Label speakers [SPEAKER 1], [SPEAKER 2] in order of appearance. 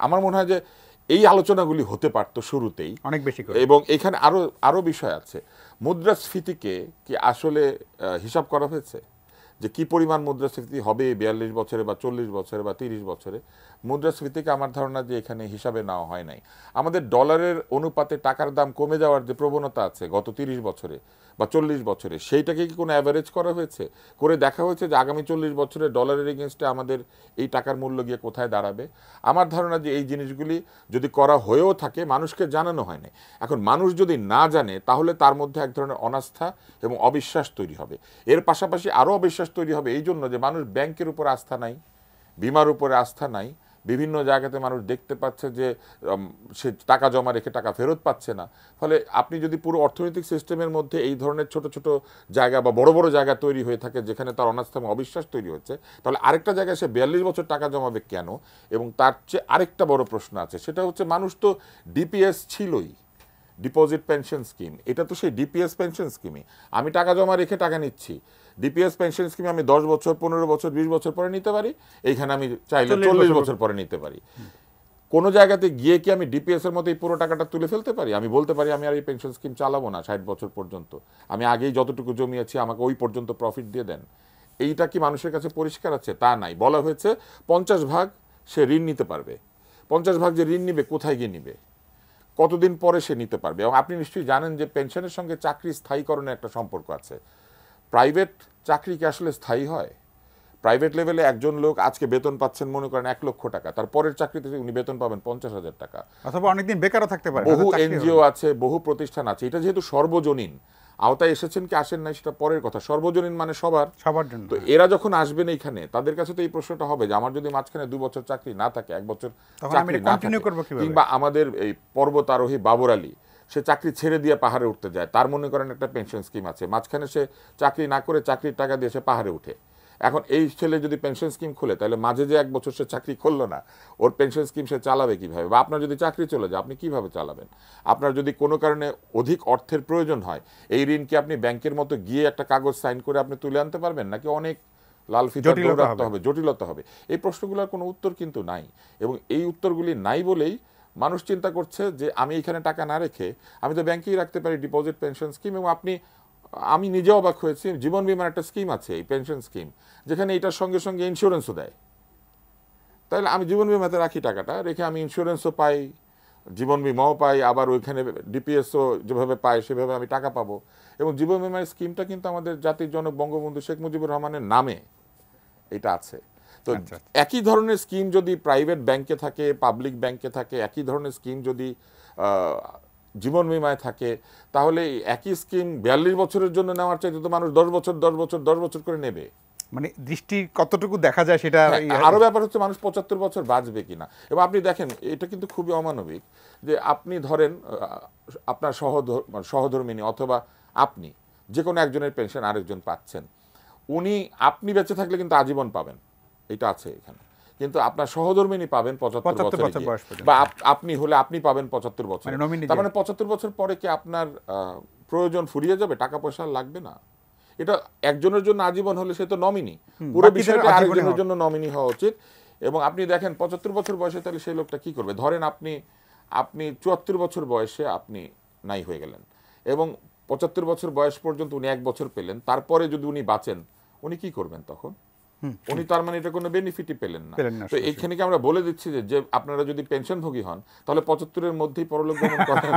[SPEAKER 1] আমার মনে হয় যে এই আলোচনাগুলি হতে পারতো শুরুতেই
[SPEAKER 2] অনেক বেশি করে।
[SPEAKER 1] এবং এখানে আরো বিষয় আছে। মুদ্রাস্ফীতিকে কি আসলে হিসাব করা হয়েছে যে কি পরিমাণ মুদ্রাস্ফীতি হবে 42 বছরে বা 40 বছরে বা 30 বছরে? মুদ্রাস্ফীতিকে আমার ধারণা যে এখানে হিসাবে নেওয়া হয় নাই। আমাদের ডলারের অনুপাতে টাকার দাম কমে যাওয়ার যে প্রবণতা আছে গত 30 বছরে বা 40 বছরে, সেইটাকে কি কোনো অ্যাভারেজ করা হয়েছে? করে দেখা হয়েছে যে আগামী 40 বছরে ডলারের এগেনস্টে আমাদের এই টাকার মূল্য গিয়ে কোথায় দাঁড়াবে? আমার ধারণা যে এই জিনিসগুলি যদি করা হয়েও থাকে মানুষকে জানানো হয় না। এখন মানুষ যদি না জানে তাহলে তার মধ্যে এক ধরনের অনাস্থা এবং অবিশ্বাস তৈরি হবে। এর পাশাপাশি আরও অবিশ্বাস তৈরি হবে এই জন্য যে মানুষ ব্যাংকের উপর আস্থা নাই, বিমার উপরে আস্থা নাই, বিভিন্ন জায়গাতে মানুষ দেখতে পাচ্ছে যে সে টাকা জমা রেখে টাকা ফেরত পাচ্ছে না। ফলে আপনি যদি পুরো অর্থনৈতিক সিস্টেমের মধ্যে এই ধরনের ছোট ছোট জায়গা বা বড় বড় জায়গা তৈরি হয়ে থাকে যেখানে তার অনাস্থা এবং অবিশ্বাস তৈরি হচ্ছে, তাহলে আরেকটা জায়গায় সে 42 বছর টাকা জমাবে কেন? এবং তার চেয়ে আরেকটা বড় প্রশ্ন আছে, সেটা হচ্ছে মানুষ তো ডিপিএস ছিলই, ডিপোজিট পেনশন স্কিম, এটা তো সেই ডিপিএস পেনশন স্কিমই। আমি টাকা জমা রেখে টাকা নিচ্ছি, ডিপিএস পেনশন স্কিমে আমি 10 বছর 15 বছর 20 বছর পরে নিতে পারি, এইখানে আমি চাইলে 40 বছর পরে নিতে পারি। কোনো জায়গাতে গিয়ে কি আমি ডিপিএস এর মতো এই পুরো টাকাটা তুলে ফেলতে পারি? আমি বলতে পারি আমি আর এই পেনশন স্কিম চালাবো না 60 বছর পর্যন্ত, আমি আগেই যতটুকু জমিয়েছি আমাকে ওই পর্যন্ত প্রফিট দিয়ে দেন। এইটা কি মানুষের কাছে পরিষ্কার আছে? তা নাই। বলা হয়েছে 50 ভাগ সে ঋণ নিতে পারবে। 50 ভাগ যে ঋণ নিবে কোথায় গিয়ে নিবে, কতদিন পরে সে নিতে পারবে? এবং আপনি নিশ্চয়ই জানেন যে পেনশনের সঙ্গে চাকরি স্থায়ীকরণের একটা সম্পর্ক আছে। প্রাইভেট চাকরি কি আসলে স্থায়ী হয়? প্রাইভেট লেভেলে একজন লোক আজকে বেতন পাচ্ছেন মনে করেন 1 লক্ষ টাকা, তার পরের চাকরিতে উনি বেতন পাবেন 50,000 টাকা।
[SPEAKER 2] অথবা অনেকদিন বেকারও থাকতে পারে।
[SPEAKER 1] বহু এনজিও আছে, বহু প্রতিষ্ঠান আছে। এটা যেহেতু সর্বজনীন আওতায় এসেছেন কি আসেন নাই সেটা পরের কথা, সর্বজনীন মানে সবার
[SPEAKER 2] জন্য।
[SPEAKER 1] তো এরা যখন আসবেন এইখানে তাদের কাছে তো এই প্রশ্নটা হবে যে আমার যদি মাঝখানে 2 বছর চাকরি না থাকে, 1 বছর চাকরি না থাকে, কিংবা আমাদের এই পর্বত আরোহী বাবর আলী সে চাকরি ছেড়ে দিয়ে পাহাড়ে উঠতে যায়, তার মনে করেন একটা পেনশন স্কিম আছে, মাঝখানে সে চাকরি না করে চাকরির টাকা দিয়ে সে পাহাড়ে উঠে। এখন এই ছেলে যদি পেনশন স্কিম খুলে তাহলে মাঝে যে 1 বছর সে চাকরি করলো না, ওর পেনশন স্কিম সে চালাবে কিভাবে? বা আপনার যদি চাকরি চলে যায় আপনি কিভাবে চালাবেন? আপনার যদি কোনো কারণে অধিক অর্থের প্রয়োজন হয়, এই ঋণ কি আপনি ব্যাংকের মতো গিয়ে একটা কাগজ সাইন করে আপনি তুলে আনতে পারবেন, নাকি অনেক লাল ফিতা দৌড়াতে হবে, জটিলতা হবে? এই প্রশ্নগুলোর কোনো উত্তর কিন্তু নাই। এবং এই উত্তরগুলি নাই বলেই মানুষ চিন্তা করছে যে আমি এখানে টাকা না রেখে আমি তো ব্যাংকেই রাখতে পারি ডিপোজিট পেনশন স্কিম। এবং আমি নিজে অবাক হয়েছি, জীবন বীমার একটা স্কিম আছে, এই পেনশন স্কিম, যেখানে এটার সঙ্গে সঙ্গে ইন্স্যুরেন্সও দেয়। তাহলে আমি জীবন বীমাতে রাখি টাকাটা, রেখে আমি ইন্স্যুরেন্সও পাই, জীবন বীমাও পাই, আবার ওইখানে ডিপিএসও যেভাবে পাই সেভাবে আমি টাকা পাবো। এবং জীবন বীমার স্কিমটা কিন্তু আমাদের জাতির জনক বঙ্গবন্ধু শেখ মুজিবুর রহমানের নামে এটা আছে। তো একই ধরনের স্কিম যদি প্রাইভেট ব্যাংকে থাকে, পাবলিক ব্যাংকে থাকে, একই ধরনের স্কিম যদি জীবন বীমায় থাকে, তাহলে একই স্কিম 42 বছরের জন্য নেওয়ার চাইতে তো মানুষ 10 বছর 10 বছর 10 বছর করে নেবে।
[SPEAKER 2] মানে দৃষ্টি কতটুকু দেখা যায় সেটা।
[SPEAKER 1] আরো ব্যাপার হচ্ছে মানুষ 75 বছর বাঁচবে কিনা। এবং আপনি দেখেন এটা কিন্তু খুবই অমানবিক যে আপনি ধরেন আপনার সহধর্মিনী অথবা আপনি যে কোনো একজনের পেনশন আরেকজন পাচ্ছেন, আপনি বেঁচে থাকলে কিন্তু আজীবন পাবেন, এটা আছে এখানে। কিন্তু আপনার সহধর্মিনী পাবেন 75 বছর বা আপনি হলে আপনি পাবেন 75 বছর। তার মানে 75 বছর পরে কি আপনার প্রয়োজন ফুরিয়ে যাবে, টাকা পয়সা লাগবে না? এটা একজনের জন্য আজীবন হলে সে তো নমিনি, পুরো বিষয়টা আরেকজনের জন্য নমিনি হওয়া উচিত। এবং আপনি দেখেন 75 বছর বয়সে তাহলে সেই লোকটা কি করবে? ধরেন আপনি 74 বছর বয়সে আপনি নাই হয়ে গেলেন এবং 75 বছর বয়স পর্যন্ত উনি 1 বছর পেলেন, তারপরে যদি উনি বাঁচেন উনি কি করবেন তখন? উনি তার মানে এটা কোনো বেনিফিটই পেলেন না। তো এইখানে কি আমরা বলে দিচ্ছি যে আপনারা যদি পেনশনভোগী হন তাহলে 75-এর মধ্যেই পরলোক গমন করেন?